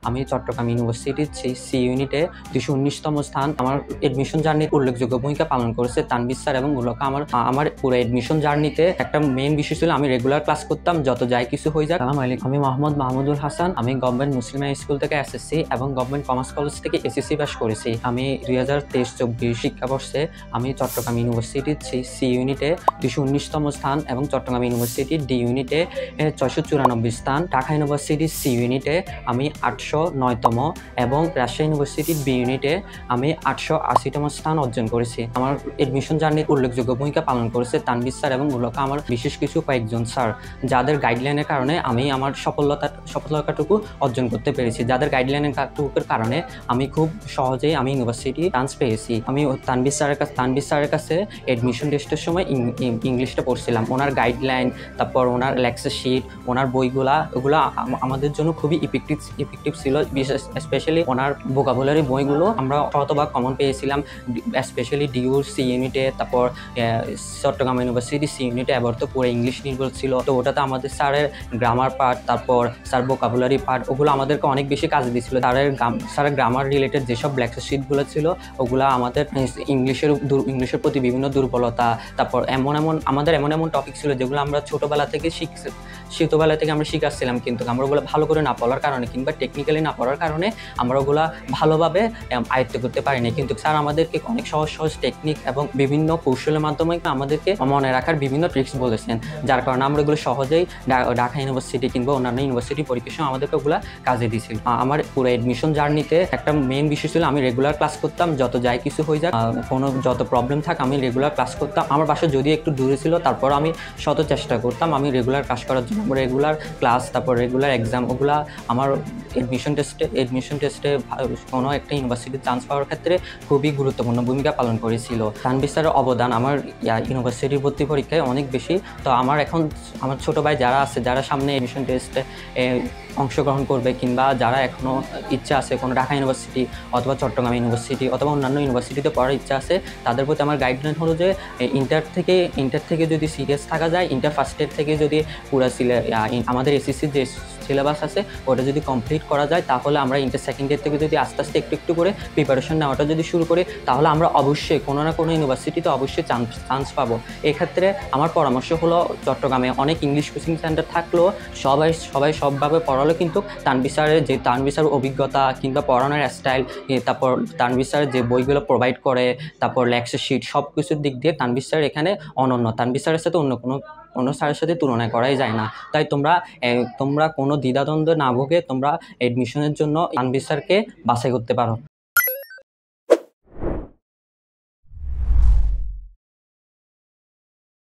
আমি চট্টগ্রাম ইউনিভার্সিটির সি ইউনিটে 219তম স্থান। আমার এডমিশন জার্নির উল্লেখযোগ্য ভূমিকা পালন করেছে তানভীর স্যার এবং মূলত আমার পুরো এডমিশন জার্নিতে একটা মেইন বিষয় ছিল আমি রেগুলার ক্লাস করতাম, যত যাই কিছু হয়ে যাক। আসসালামু আলাইকুম, আমি মোহাম্মদ মাহমুদুল হাসান। আমি গভর্নমেন্ট মুসলিম স্কুল থেকে এসএসসি এবং গভর্নমেন্ট কমার্স কলেজ থেকে এসএসসি পাস করেছি। আমি 2023-24 শিক্ষাবর্ষে আমি চট্টগ্রাম ইউনিভার্সিটির সি ইউনিটে 219তম স্থান এবং চট্টগ্রাম ইউনিভার্সিটির ডি ইউনিটে 694 স্থান, ঢাকা ইউনিভার্সিটির সি ইউনিটে আমি 809তম এবং রাজশাহী ইউনিভার্সিটির বি ইউনিটে আমি 880তম স্থান অর্জন করেছি। আমার এডমিশন জার্নির উল্লেখযোগ্য ভূমিকা পালন করেছে তানভীর স্যার এবং মূলত আমার বিশেষ কিছু কয়েকজন স্যার, যাদের গাইডলাইনের কারণে আমি আমার সফলতাটুকু অর্জন করতে পেরেছি। যাদের গাইডলাইনের কারণে আমি খুব সহজেই আমি ইউনিভার্সিটি চান্স পেয়েছি। আমি তানভীর স্যারের কাছে এডমিশন টেস্টের সময় ইংলিশটা পড়ছিলাম। ওনার গাইডলাইন, তারপর ওনার লেকচার শিট, ওনার বইগুলা, ওগুলো আমাদের জন্য খুবই ইফেক্টিভ ছিল। স্পেশালি ওনার ভোকাবুলারি বইগুলো আমরা শতভাগ কমন পেয়েছিলাম, স্পেশালি ডিউর সি ইউনিটে, তারপর চট্টগ্রাম ইউনিভার্সিটি সি ইউনিটে এবার তো পুরো ইংলিশ নির্ভর ছিল। তো ওটাতে আমাদের স্যারের গ্রামার পার্ট, তারপর স্যার ভোকাবুলারি পার্ট, ওগুলো আমাদেরকে অনেক বেশি কাজে দিয়েছিল। স্যারের গ্রামার রিলেটেড যেসব লেকচার শিটগুলো ছিল ওগুলো আমাদের ইংলিশের প্রতি বিভিন্ন দুর্বলতা, তারপর আমাদের এমন টপিক ছিল যেগুলো আমরা ছোটোবেলা থেকে আমরা শিখাচ্ছিলাম, কিন্তু আমরা ওগুলো ভালো করে না পড়ার কারণে কিংবা টেকনিক্যালি না পড়ার কারণে আমরা ওগুলো ভালোভাবে আয়ত্ত করতে পারিনি। কিন্তু স্যার আমাদেরকে অনেক সহজ টেকনিক এবং বিভিন্ন কৌশলের মাধ্যমে আমাদেরকে মনে রাখার বিভিন্ন ট্রিক্স বলেছেন, যার কারণে আমরা ওগুলো সহজেই ঢাকা ইউনিভার্সিটি কিংবা অন্যান্য ইউনিভার্সিটি পরীক্ষার সময় আমাদেরকে ওগুলো কাজে দিয়েছিল। আমার পুরো এডমিশন জার্নিতে একটা মেইন বিষয় ছিল আমি রেগুলার ক্লাস করতাম, যত যাই কিছু হয়ে যাক, যত প্রবলেম থাক আমি রেগুলার ক্লাস করতাম। আমার বাসা যদি একটু দূরে ছিল, তারপর আমি শত চেষ্টা করতাম আমি রেগুলার ক্লাস করার জন্য। রেগুলার ক্লাস, তারপর রেগুলার এক্সাম, ওগুলা আমার এডমিশন টেস্টে কোনো একটা ইউনিভার্সিটির চান্স পাওয়ার ক্ষেত্রে খুবই গুরুত্বপূর্ণ ভূমিকা পালন করেছিল। তানভীর স্যারের অবদান আমার ইউনিভার্সিটির ভর্তি পরীক্ষায় অনেক বেশি। তো আমার ছোটো ভাই যারা আছে, যারা সামনে এডমিশন টেস্টে অংশগ্রহণ করবে কিংবা যারা এখনও ইচ্ছা আছে কোনো ঢাকা ইউনিভার্সিটি অথবা চট্টগ্রাম ইউনিভার্সিটি অথবা অন্যান্য ইউনিভার্সিটিতে পড়ার ইচ্ছা আছে, তাদের প্রতি আমার গাইডলাইন হলো যে ইন্টার থেকে যদি সিরিয়াস থাকা যায়, ইন্টার ফার্স্ট ইয়ার থেকে যদি পুরো আমাদের এসএসসির যে সিলেবাস আছে ওটা যদি কমপ্লিট করা যায়, তাহলে আমরা ইন্টার সেকেন্ড ইয়ার থেকে যদি আস্তে আস্তে একটু করে প্রিপারেশন নেওয়াটা যদি শুরু করি, তাহলে আমরা অবশ্যই কোনো না কোনো ইউনিভার্সিটিতে অবশ্যই চান্স পাবো। এক্ষেত্রে আমার পরামর্শ হলো, চট্টগ্রামে অনেক ইংলিশ কোচিং সেন্টার থাকলেও সবাই সবভাবে পড়ালো, কিন্তু তানভীর স্যারের অভিজ্ঞতা কিংবা পড়ানোর স্টাইল, তারপর তানভীর স্যার যে বইগুলো প্রোভাইড করে, তারপর লেকচার শিট, সব কিছুর দিক দিয়ে তানভীর স্যার এখানে অনন্য। তানভীর স্যারের সাথে অন্য কোনো স্যারের সাথে তুলনা করাই যায় না। তাই তোমরা কোনো দ্বিধাদ্বন্দ্ব না ভোগে তোমরা এডমিশনের জন্য তানভীর স্যারকে বাছাই করতে পারো।